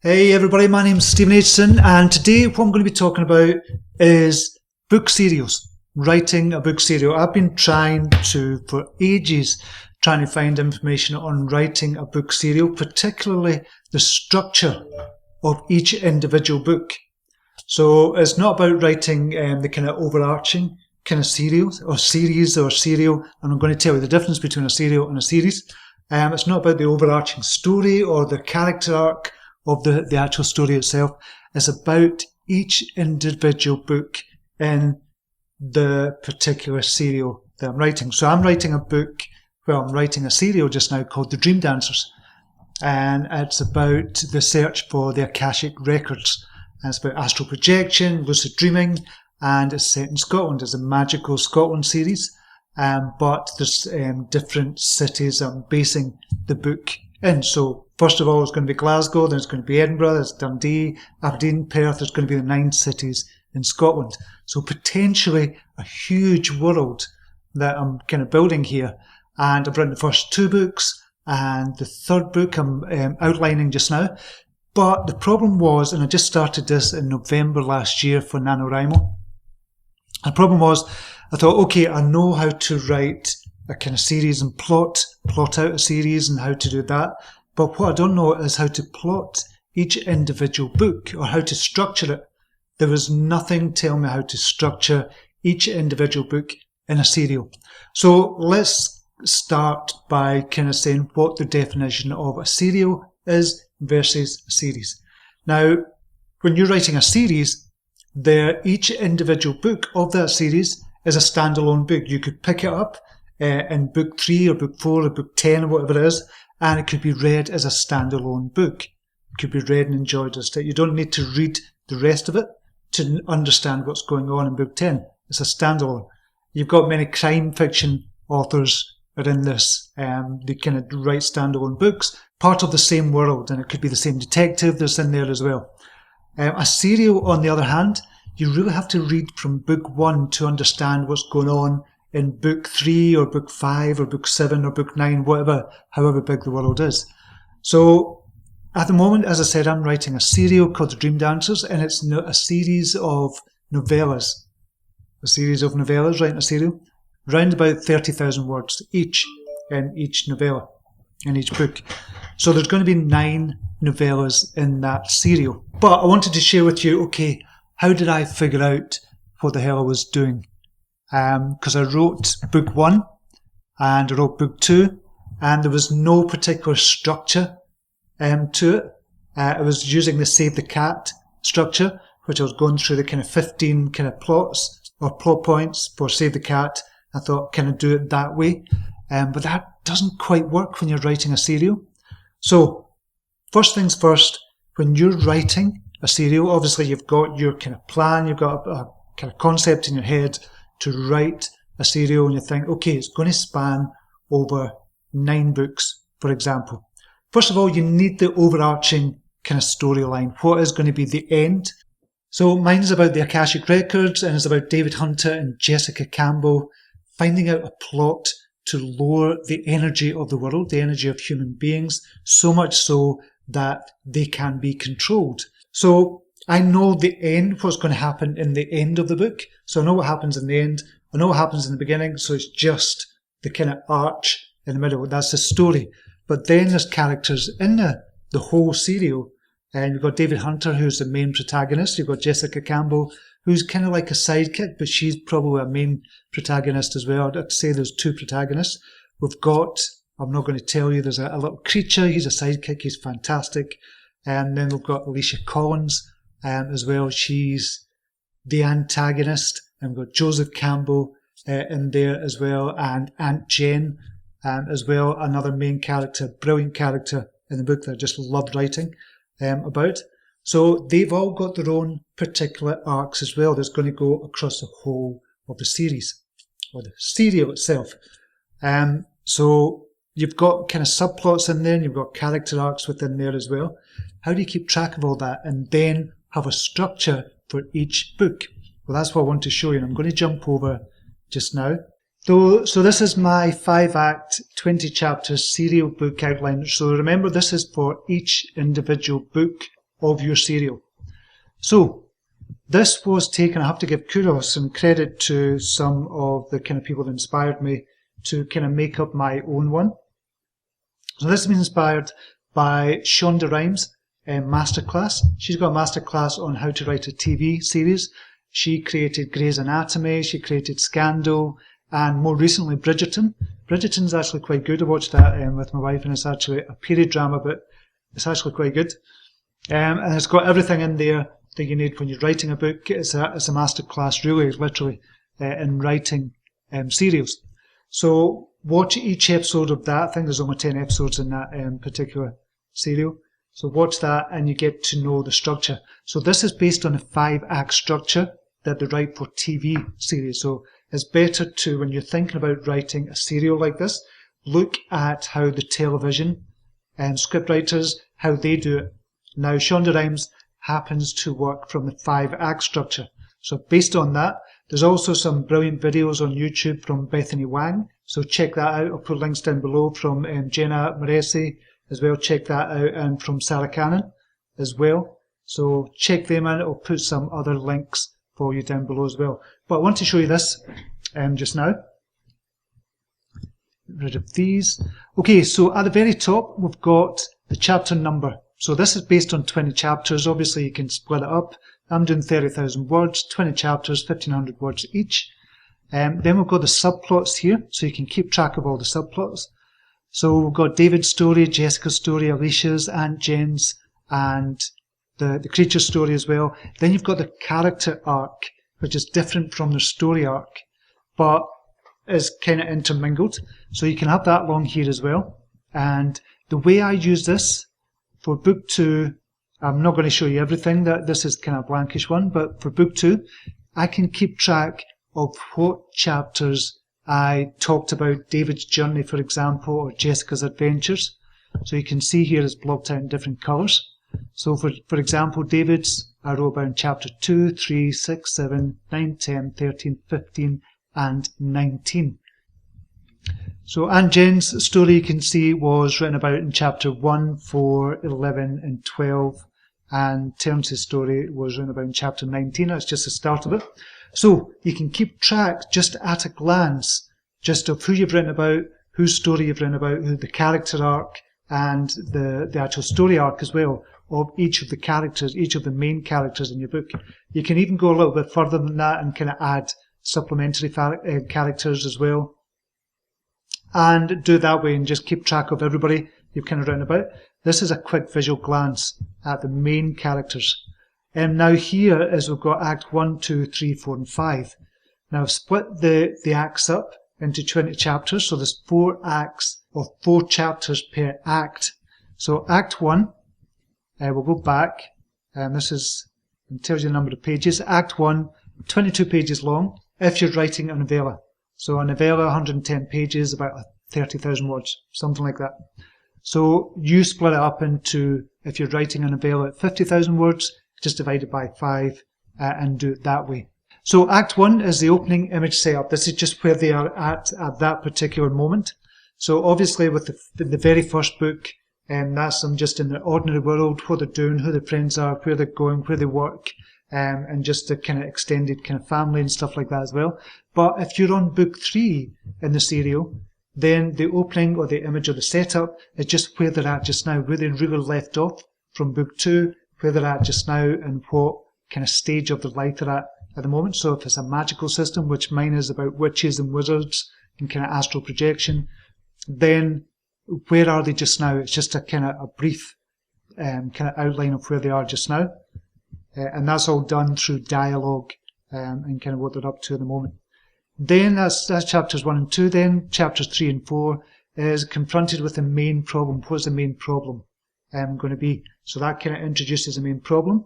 Hey everybody, my name's Stephen Aitchison, and today what I'm going to be talking about is book serials, writing a book serial. I've been trying to, for ages, trying to find information on writing a book serial, particularly the structure of each individual book. So it's not about writing the kind of overarching kind of serial or series or serial, and I'm going to tell you the difference between a serial and a series. It's not about the overarching story or the character arc of the actual story itself. Is about each individual book in the particular serial that I'm writing. So I'm writing I'm writing a serial just now called The Dream Dancers. And it's about the search for the Akashic records. And it's about astral projection, lucid dreaming, and it's set in Scotland. It's a magical Scotland series. But there's different cities I'm basing the book in. So first of all, it's going to be Glasgow, then it's going to be Edinburgh, there's Dundee, Aberdeen, Perth. There's going to be the 9 cities in Scotland. So potentially a huge world that I'm kind of building here. And I've written the first 2 books, and the 3rd book I'm outlining just now. But the problem was, and I just started this in November last year for NaNoWriMo. The problem was, I thought, okay, I know how to write a kind of series and plot out a series and how to do that. But what I don't know is how to plot each individual book or how to structure it. There was nothing telling me how to structure each individual book in a serial. So let's start by kind of saying what the definition of a serial is versus a series. Now, when you're writing a series, each individual book of that series is a standalone book. You could pick it up in book 3 or book 4 or book 10 or whatever it is, and it could be read as a standalone book. It could be read and enjoyed as that. You don't need to read the rest of it to understand what's going on in book 10. It's a standalone. You've got many crime fiction authors are in this. They kind of write standalone books, part of the same world, and it could be the same detective that's in there as well. A serial, on the other hand, you really have to read from book 1 to understand what's going on in book 3 or book 5 or book 7 or book 9, however big the world is. So at the moment, as I said, I'm writing a serial called The Dream Dancers, and it's a series of novellas. Writing a serial, round about 30,000 words each in each novella, in each book. So there's going to be 9 novellas in that serial. But I wanted to share with you, okay, how did I figure out what the hell I was doing? Because I wrote book 1 and I wrote book 2, and there was no particular structure to it. I was using the Save the Cat structure, which I was going through the kind of 15 kind of plots or plot points for Save the Cat. I thought, can I do it that way? But that doesn't quite work when you're writing a serial. So first things first, when you're writing a serial, obviously you've got your kind of plan, you've got a kind of concept in your head to write a serial, and you think, okay, it's going to span over 9 books, for example. First of all, you need the overarching kind of storyline. What is going to be the end? So mine is about the Akashic records, and it's about David Hunter and Jessica Campbell finding out a plot to lower the energy of the world, the energy of human beings, so much so that they can be controlled. So I know the end, what's going to happen in the end of the book. So I know what happens in the end. I know what happens in the beginning. So it's just the kind of arch in the middle. That's the story. But then there's characters in the whole serial. And you've got David Hunter, who's the main protagonist. You've got Jessica Campbell, who's kind of like a sidekick, but she's probably a main protagonist as well. I'd say there's 2 protagonists. We've got, I'm not going to tell you, there's a little creature. He's a sidekick. He's fantastic. And then we've got Alicia Collins as well. She's the antagonist. And we've got Joseph Campbell in there as well, and Aunt Jen as well, another main character, brilliant character in the book that I just loved writing about. So they've all got their own particular arcs as well that's going to go across the whole of the series, or the serial itself. So you've got kind of subplots in there, and you've got character arcs within there as well. How do you keep track of all that and then have a structure for each book? Well, that's what I want to show you, and I'm going to jump over just now. So this is my 5-act, 20 chapters serial book outline. So remember, this is for each individual book of your serial. So this was taken, I have to give kudos and credit to some of the kind of people that inspired me to kind of make up my own one. So this has been inspired by Shonda Rhimes' masterclass. She's got a masterclass on how to write a TV series. She created Grey's Anatomy, she created Scandal, and more recently Bridgerton. Bridgerton's actually quite good. I watched that with my wife, and it's actually a period drama, but it's actually quite good. And it's got everything in there that you need when you're writing a book. It's a masterclass, really, literally, in writing serials. So watch each episode of that. I think there's only 10 episodes in that particular serial. So watch that and you get to know the structure. So this is based on a 5-act structure that they write for TV series. So it's better to, when you're thinking about writing a serial like this, look at how the television and script writers, how they do it. Now, Shonda Rhimes happens to work from the 5-act structure. So based on that, there's also some brilliant videos on YouTube from Bethany Wang. So check that out. I'll put links down below from Jenna Moresi as well. Check that out. And from Sarah Cannon as well. So check them out. I'll put some other links for you down below as well. But I want to show you this just now. Get rid of these. Okay, so at the very top, we've got the chapter number. So this is based on 20 chapters. Obviously, you can split it up. I'm doing 30,000 words, 20 chapters, 1,500 words each. Then we've got the subplots here, so you can keep track of all the subplots. So we've got David's story, Jessica's story, Alicia's, Aunt Jen's, and the creature story as well. Then you've got the character arc, which is different from the story arc, but is kind of intermingled. So you can have that along here as well. And the way I use this for book 2, I'm not going to show you everything, that this is kind of a blankish one, but for book 2, I can keep track of what chapters I talked about David's journey, for example, or Jessica's adventures. So you can see here it's blocked out in different colours. So for example, David's, I wrote about in chapter 2, 3, 6, 7, 9, 10, 13, 15, and 19. So Aunt Jen's story, you can see, was written about in chapter 1, 4, 11, and 12. And Terence's story was written about in chapter 19. That's just the start of it. So you can keep track just at a glance, just of who you've written about, whose story you've written about, who the character arc, and the actual story arc as well, of each of the characters, each of the main characters in your book. You can even go a little bit further than that and kind of add supplementary characters as well. And do it that way and just keep track of everybody you've kind of written about. This is a quick visual glance at the main characters. And now here is we've got Act 1, 2, 3, 4, and 5. Now I've split the acts up into 20 chapters, so there's 4 acts or 4 chapters per act. So Act 1, we'll go back, and this is, it tells you the number of pages. Act 1, 22 pages long, if you're writing a novella. So a novella, 110 pages, about 30,000 words, something like that. So you split it up into, if you're writing a novella at 50,000 words, just divide it by 5 and do it that way. So Act 1 is the opening image setup. This is just where they are at that particular moment. So obviously with the very first book, that's them just in the ordinary world, what they're doing, who their friends are, where they're going, where they work, and just the kind of extended kind of family and stuff like that as well. But if you're on book 3 in the serial, then the opening or the image or the setup is just where they're at just now, where they really left off from book 2, where they're at just now and what kind of stage of their life they're at the moment. So if it's a magical system, which mine is about witches and wizards and kind of astral projection, then where are they just now? It's just a kind of a brief kind of outline of where they are just now. And that's all done through dialogue and kind of what they're up to at the moment. Then that's chapters 1 and 2. Then chapters 3 and 4 is confronted with the main problem. What's the main problem going to be? So that kind of introduces the main problem,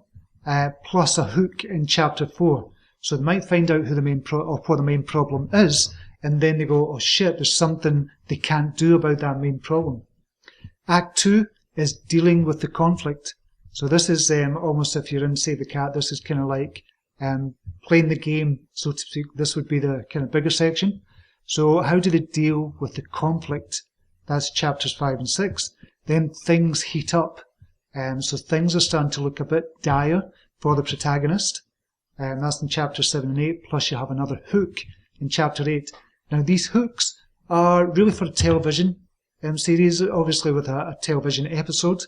plus a hook in chapter 4. So they might find out who the main or what the main problem is, and then they go, oh shit, there's something they can't do about that main problem. Act 2 is dealing with the conflict. So this is almost, if you're in Save the Cat, this is kind of like playing the game, so to speak. This would be the kind of bigger section. So how do they deal with the conflict? That's chapters 5 and 6. Then things heat up. So things are starting to look a bit dire for the protagonist. That's in chapter 7 and 8, plus you have another hook in chapter 8. Now these hooks are really for a television series, obviously with a television episode.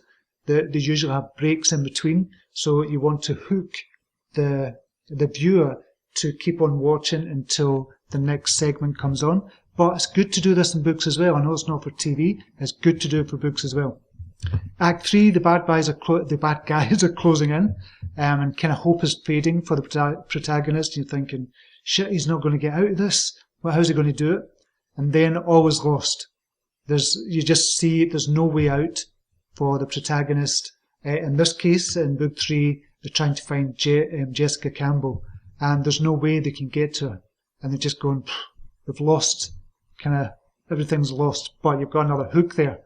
They usually have breaks in between, so you want to hook the viewer to keep on watching until the next segment comes on. But it's good to do this in books as well. I know it's not for TV, it's good to do it for books as well. Act 3, the bad guys are closing in, and kind of hope is fading for the protagonist. You're thinking, shit, he's not going to get out of this. Well, how's he going to do it? And then all is lost. You just see there's no way out for the protagonist. In this case, in book 3, they're trying to find Jessica Campbell, and there's no way they can get to her. And they're just going, they've lost, everything's lost, but you've got another hook there.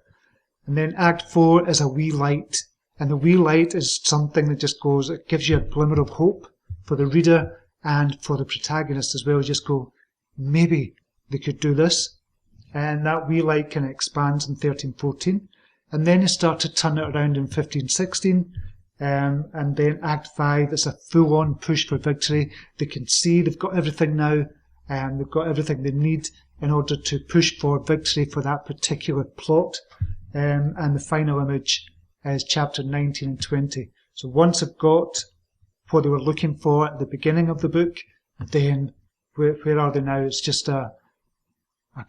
And then Act 4 is a wee light, and the wee light is something that just goes, it gives you a glimmer of hope for the reader and for the protagonist as well. You just go, maybe they could do this. And that wee light kind of expands in 13-14. And then you start to turn it around in 15-16. And then Act 5 is a full-on push for victory. They can see they've got everything now, and they've got everything they need in order to push for victory for that particular plot. And the final image is chapter 19 and 20. So once they've got what they were looking for at the beginning of the book, then where are they now? It's just a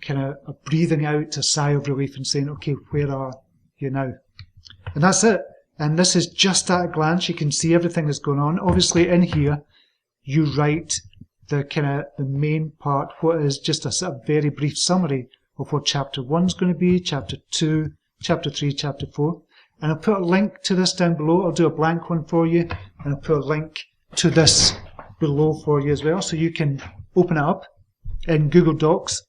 kind of a breathing out, a sigh of relief and saying, okay, where are you now? And that's it. And this is just at a glance. You can see everything that's going on. Obviously in here, you write the main part, what is just a very brief summary of what chapter 1 is going to be, chapter 2, chapter 3, chapter 4. And I'll put a link to this down below. I'll do a blank one for you, and I'll put a link to this below for you as well, so you can open it up in Google Docs,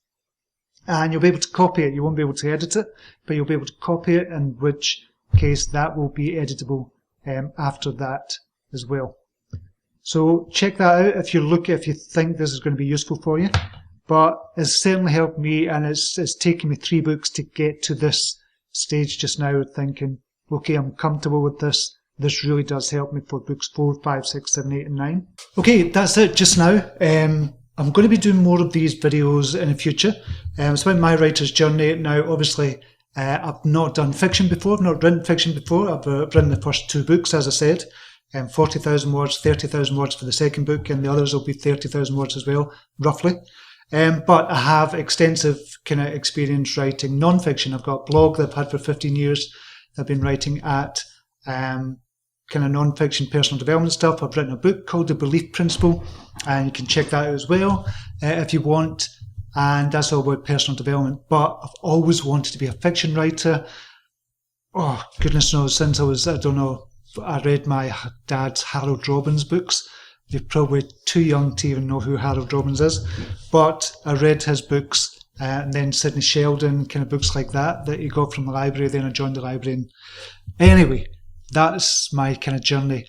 and you'll be able to copy it. You won't be able to edit it, but you'll be able to copy it, in which case that will be editable after that as well. So check that out if you think this is going to be useful for you. But it's certainly helped me, and it's taken me 3 books to get to this stage just now, thinking, okay, I'm comfortable with this. This really does help me for books 4, 5, 6, 7, 8 and 9. Okay, that's it just now. I'm going to be doing more of these videos in the future. It's about my writer's journey. Now, obviously, I've not done fiction before. I've not written fiction before. I've written the first 2 books, as I said. 40,000 words, 30,000 words for the second book, and the others will be 30,000 words as well, roughly. But I have extensive kind of experience writing non-fiction. I've got a blog that I've had for 15 years. I've been writing at kind of non-fiction personal development stuff. I've written a book called The Belief Principle, and you can check that out as well if you want. And that's all about personal development. But I've always wanted to be a fiction writer. Oh, goodness knows, since I read my dad's Harold Robbins books. You're probably too young to even know who Harold Robbins is. But I read his books, and then Sidney Sheldon, kind of books like that he got from the library. Then I joined the library. And anyway, that's my kind of journey.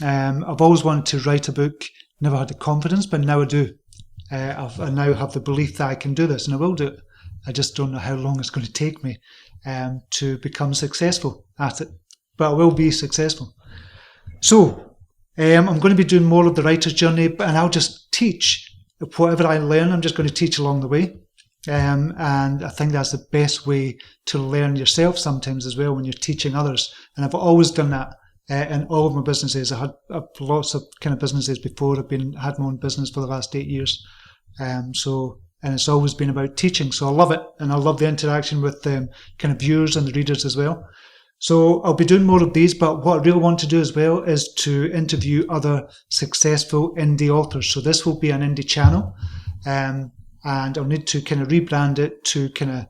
I've always wanted to write a book, never had the confidence, but now I do. I now have the belief that I can do this, and I will do it. I just don't know how long it's going to take me to become successful at it. But I will be successful. So, I'm going to be doing more of the writer's journey, and I'll just teach whatever I learn. I'm just going to teach along the way. And I think that's the best way to learn yourself sometimes as well, when you're teaching others. And I've always done that in all of my businesses. I've lots of kind of businesses before. I've had my own business for the last 8 years. And it's always been about teaching. So I love it. And I love the interaction with kind of viewers and the readers as well. So I'll be doing more of these, but what I really want to do as well is to interview other successful indie authors. So this will be an indie channel, and I'll need to kind of rebrand it to kind of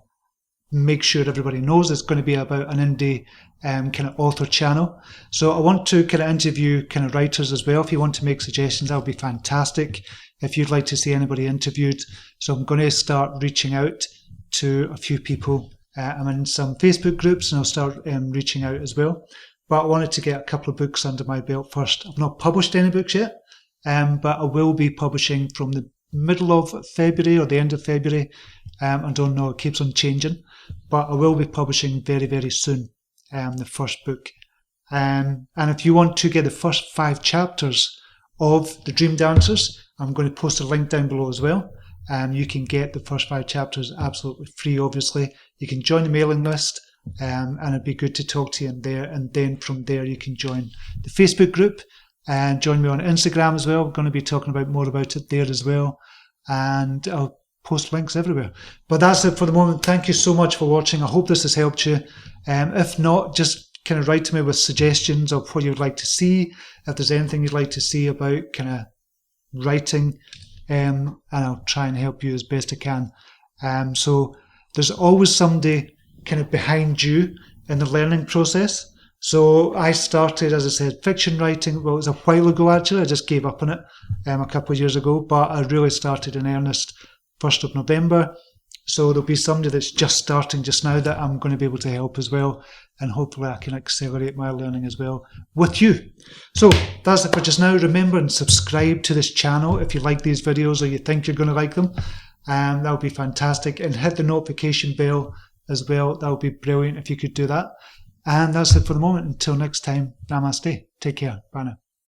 make sure everybody knows it's going to be about an indie kind of author channel. So I want to kind of interview kind of writers as well. If you want to make suggestions, that would be fantastic. If you'd like to see anybody interviewed. So I'm going to start reaching out to a few people. I'm in some Facebook groups, and I'll start reaching out as well. But I wanted to get a couple of books under my belt first. I've not published any books yet, but I will be publishing from the middle of February or the end of February. I don't know, it keeps on changing. But I will be publishing very, very soon, the first book. And if you want to get the first 5 chapters of the Dream Dancers, I'm going to post a link down below as well. You can get the first 5 chapters absolutely free, obviously. You can join the mailing list, and it'd be good to talk to you in there. And then from there, you can join the Facebook group and join me on Instagram as well. We're going to be talking more about it there as well. And I'll post links everywhere. But that's it for the moment. Thank you so much for watching. I hope this has helped you. If not, just kind of write to me with suggestions of what you'd like to see. If there's anything you'd like to see about kind of writing, and I'll try and help you as best I can. So there's always somebody kind of behind you in the learning process. So I started, as I said, fiction writing. Well, it was a while ago actually. I just gave up on it a couple of years ago, but I really started in earnest 1st of November. So there'll be somebody that's just starting just now that I'm going to be able to help as well, and hopefully I can accelerate my learning as well with you. So that's it for just now. Remember and subscribe to this channel if you like these videos or you think you're going to like them. That would be fantastic. And hit the notification bell as well. That would be brilliant if you could do that. And that's it for the moment. Until next time, namaste. Take care. Bye now.